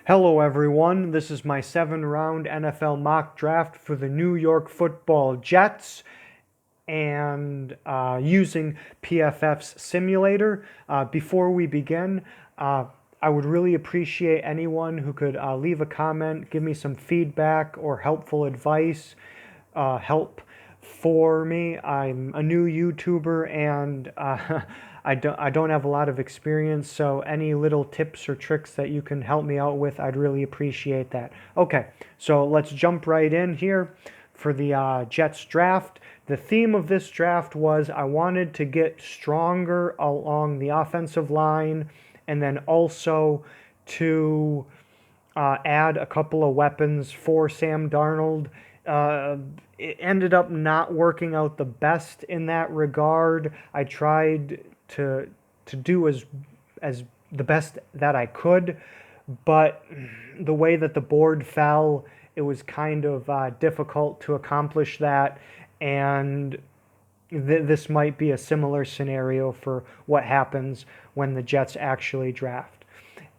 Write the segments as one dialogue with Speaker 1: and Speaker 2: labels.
Speaker 1: Hello, everyone. This is my 7-round NFL mock draft for the New York Football Jets and using PFF's simulator. Before we begin, I would really appreciate anyone who could leave a comment, give me some feedback or helpful advice, help for me. I'm a new YouTuber and I don't have a lot of experience, so any little tips or tricks that you can help me out with, I'd really appreciate that. Okay, so let's jump right in here for the Jets draft. The theme of this draft was I wanted to get stronger along the offensive line and then also to add a couple of weapons for Sam Darnold. It ended up not working out the best in that regard. I tried to do as the best that I could, but the way that the board fell, it was kind of difficult to accomplish that, and this might be a similar scenario for what happens when the Jets actually draft.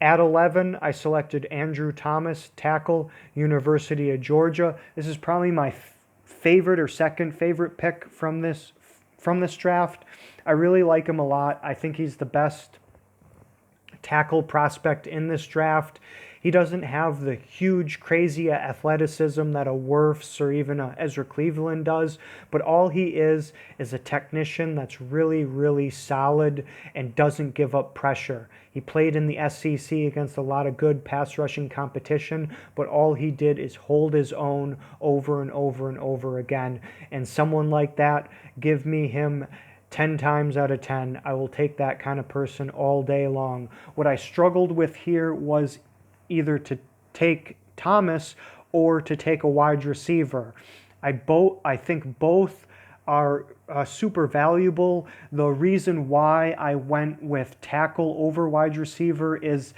Speaker 1: At 11, I selected Andrew Thomas, tackle, University of Georgia. This is probably my favorite or second favorite pick from this draft. I really like him a lot. I think he's the best tackle prospect in this draft. He doesn't have the huge, crazy athleticism that a Wirfs or even a Ezra Cleveland does, but all he is a technician that's really, really solid and doesn't give up pressure. He played in the SEC against a lot of good pass rushing competition, but all he did is hold his own over and over and over again. And someone like that, give me him 10 times out of 10. I will take that kind of person all day long. What I struggled with here was either to take Thomas or to take a wide receiver. I think both are super valuable. The reason why I went with tackle over wide receiver is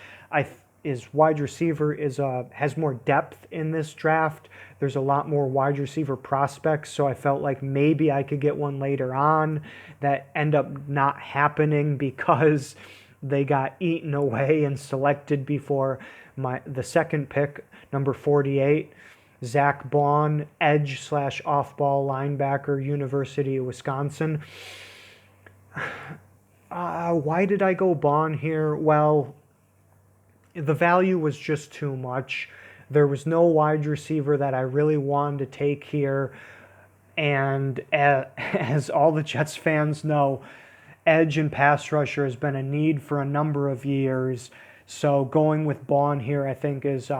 Speaker 1: wide receiver has more depth in this draft. There's a lot more wide receiver prospects, so I felt like maybe I could get one later on that end up not happening because they got eaten away and selected before the second pick, number 48. Zach Baun, edge slash off-ball linebacker, University of Wisconsin. Why did I go Baun here? Well, the value was just too much. There was no wide receiver that I really wanted to take here. And as all the Jets fans know, edge and pass rusher has been a need for a number of years. So going with Baun here, I think, is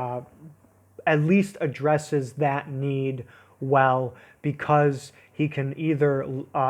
Speaker 1: at least addresses that need well, because he can either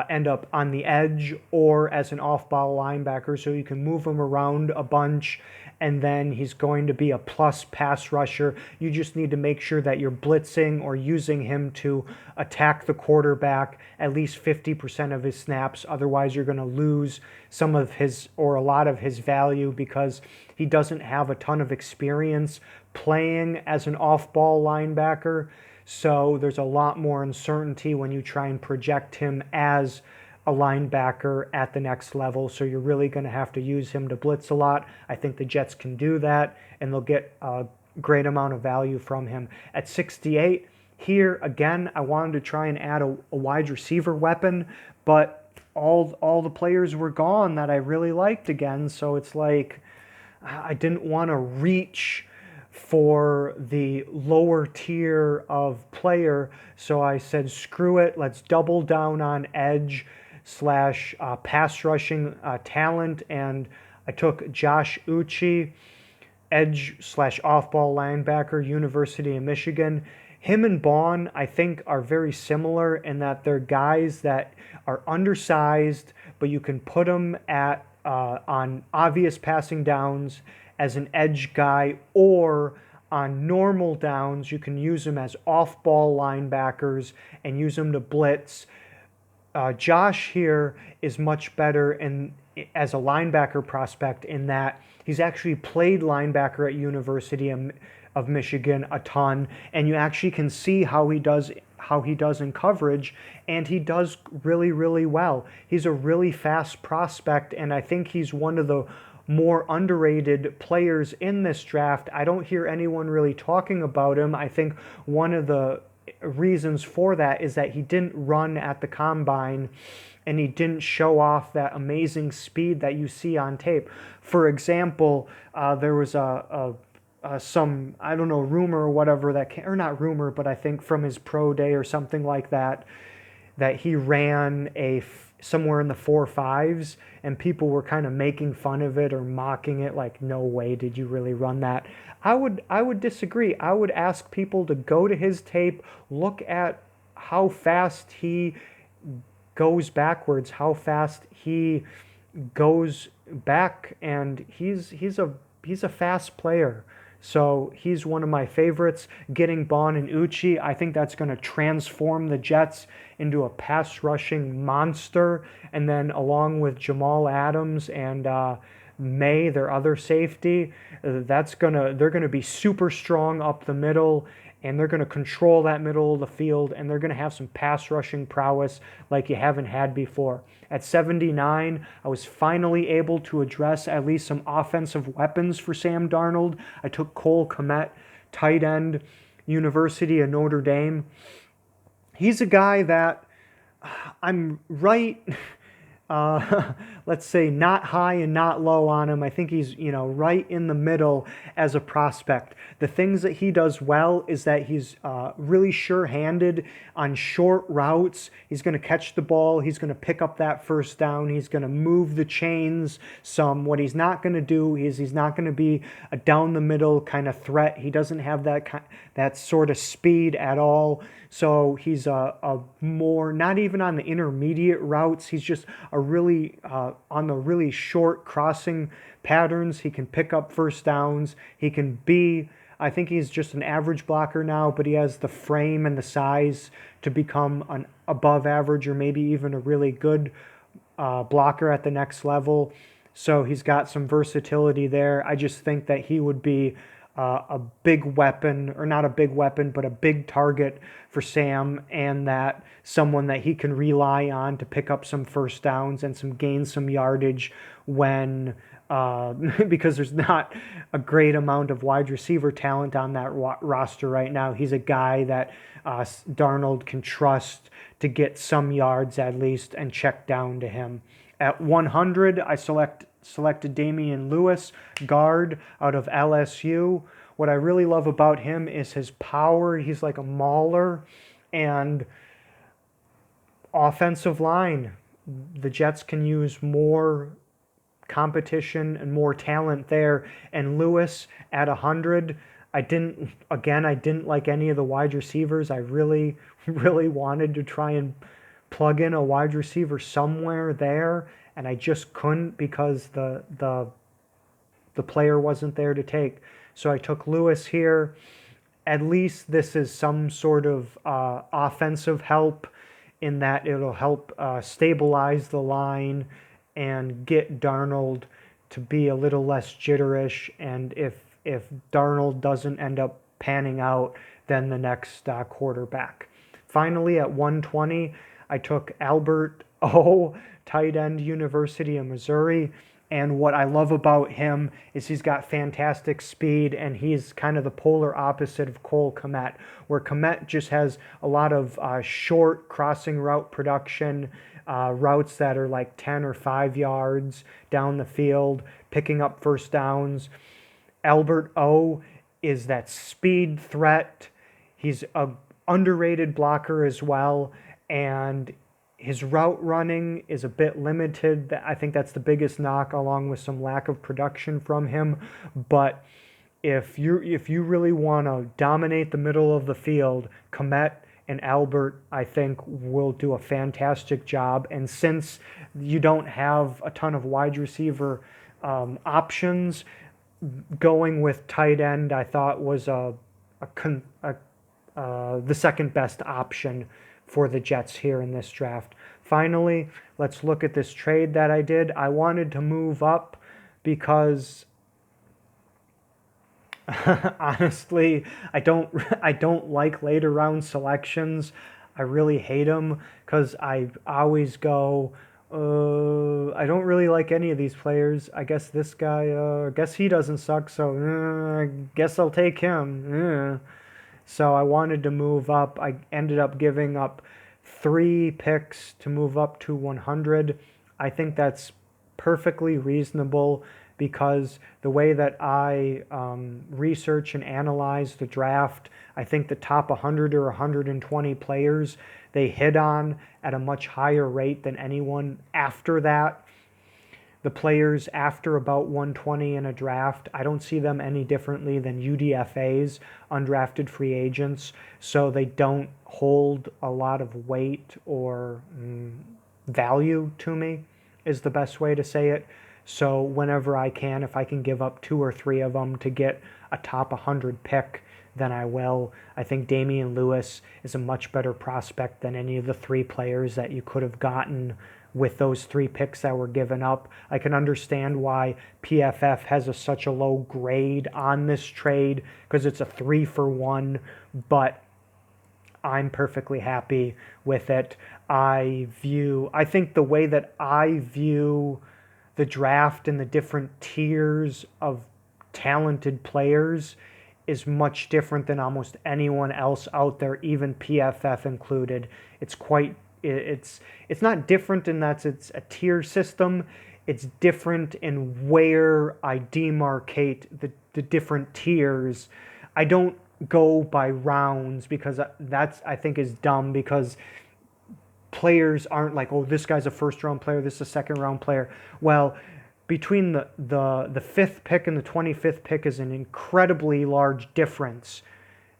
Speaker 1: end up on the edge or as an off-ball linebacker, so you can move him around a bunch, and then he's going to be a plus pass rusher. You just need to make sure that you're blitzing or using him to attack the quarterback at least 50% of his snaps. Otherwise, you're going to lose some of his or a lot of his value because he doesn't have a ton of experience playing as an off-ball linebacker. So there's a lot more uncertainty when you try and project him as a linebacker at the next level. So you're really going to have to use him to blitz a lot. I think the Jets can do that, and they'll get a great amount of value from him. At 68, here again, I wanted to try and add a wide receiver weapon, but all the players were gone that I really liked again. So it's like I didn't want to reach for the lower tier of player. So I said, screw it. Let's double down on edge slash pass rushing talent. And I took Josh Uche, edge slash off-ball linebacker, University of Michigan. Him and Baun, I think, are very similar in that they're guys that are undersized, but you can put them at on obvious passing downs as an edge guy, or on normal downs, you can use them as off-ball linebackers and use them to blitz. Josh here is much better as a linebacker prospect in that he's actually played linebacker at University of Michigan a ton, and you actually can see how he does in coverage, and he does really, really well. He's a really fast prospect, and I think he's one of the more underrated players in this draft. I don't hear anyone really talking about him. I think one of the reasons for that is that he didn't run at the combine and he didn't show off that amazing speed that you see on tape. For example, there was some, I don't know, rumor or whatever that came, or not rumor, but I think from his pro day or something like that, that he ran somewhere in the 4.5s, and people were kind of making fun of it or mocking it, like, no way did you really run that. I would disagree. I would ask people to go to his tape, look at how fast he goes backwards, how fast he goes back, and he's a fast player. So he's one of my favorites. Getting Bon and Uchi, I think that's going to transform the Jets into a pass rushing monster. And then along with Jamal Adams and May, their other safety, they're gonna be super strong up the middle, and they're gonna control that middle of the field, and they're gonna have some pass rushing prowess like you haven't had before. At 79, I was finally able to address at least some offensive weapons for Sam Darnold. I took Cole Kmet, tight end, University of Notre Dame. He's a guy that I'm right, let's say not high and not low on him. I think he's, right in the middle as a prospect. The things that he does well is that he's really sure-handed on short routes. He's going to catch the ball. He's going to pick up that first down. He's going to move the chains some. What he's not going to do is he's not going to be a down-the-middle kind of threat. He doesn't have that sort of speed at all. So he's a more, not even on the intermediate routes, he's just a really, on the really short crossing patterns. He can pick up first downs. He can be, I think he's just an average blocker now, but he has the frame and the size to become an above average or maybe even a really good blocker at the next level. So he's got some versatility there. I just think that he would be a big weapon, or not a big weapon, but a big target for Sam, and that someone that he can rely on to pick up some first downs and gain some yardage when, because there's not a great amount of wide receiver talent on that roster right now. He's a guy that Darnold can trust to get some yards at least and check down to him. At 100, I selected Damian Lewis, guard out of LSU. What I really love about him is his power. He's like a mauler. And offensive line. The Jets can use more competition and more talent there. And Lewis at 100, I didn't like any of the wide receivers. I really, really wanted to try and plug in a wide receiver somewhere there, and I just couldn't because the player wasn't there to take. So I took Lewis here. At least this is some sort of offensive help in that it'll help stabilize the line and get Darnold to be a little less jitterish. And if Darnold doesn't end up panning out, then the next quarterback. Finally, at 120, I took Albert O, tight end, University of Missouri. And what I love about him is he's got fantastic speed, and he's kind of the polar opposite of Cole Kmet, where Kmet just has a lot of short crossing route production, routes that are like 10 or 5 yards down the field, picking up first downs. Albert O is that speed threat. He's a underrated blocker as well, and his route running is a bit limited. I think that's the biggest knock, along with some lack of production from him. But if you really want to dominate the middle of the field, Kmet and Albert, I think, will do a fantastic job. And since you don't have a ton of wide receiver options, going with tight end, I thought was the second best option for the Jets here in this draft. Finally, let's look at this trade that I did. I wanted to move up because honestly, I don't like later round selections. I really hate them because I always go I don't really like any of these players. I guess this guy, I guess he doesn't suck, so I guess I'll take him. So I wanted to move up. I ended up giving up 3 picks to move up to 100. I think that's perfectly reasonable because the way that I research and analyze the draft, I think the top 100 or 120 players they hit on at a much higher rate than anyone after that. The players after about 120 in a draft, I don't see them any differently than UDFAs, undrafted free agents. So they don't hold a lot of weight or value to me, is the best way to say it. So whenever I can, if I can give up 2 or 3 of them to get a top 100 pick, then I will. I think Damian Lewis is a much better prospect than any of the 3 players that you could have gotten with those 3 picks that were given up. I can understand why PFF has such a low grade on this trade because it's a 3-for-1, but I'm perfectly happy with it. I think the way that I view the draft and the different tiers of talented players is much different than almost anyone else out there, even PFF included. It's not different in that it's a tier system. It's different in where I demarcate the different tiers. I don't go by rounds because that's I think is dumb because players aren't like, oh, this guy's a first round player, this is a second round player. Well, between the 5th pick and the 25th pick is an incredibly large difference.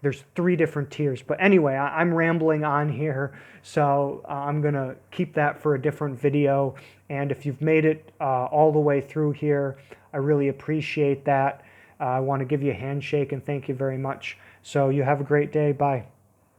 Speaker 1: There's 3 different tiers. But anyway, I'm rambling on here, so I'm going to keep that for a different video. And if you've made it all the way through here, I really appreciate that. I want to give you a handshake and thank you very much. So you have a great day. Bye.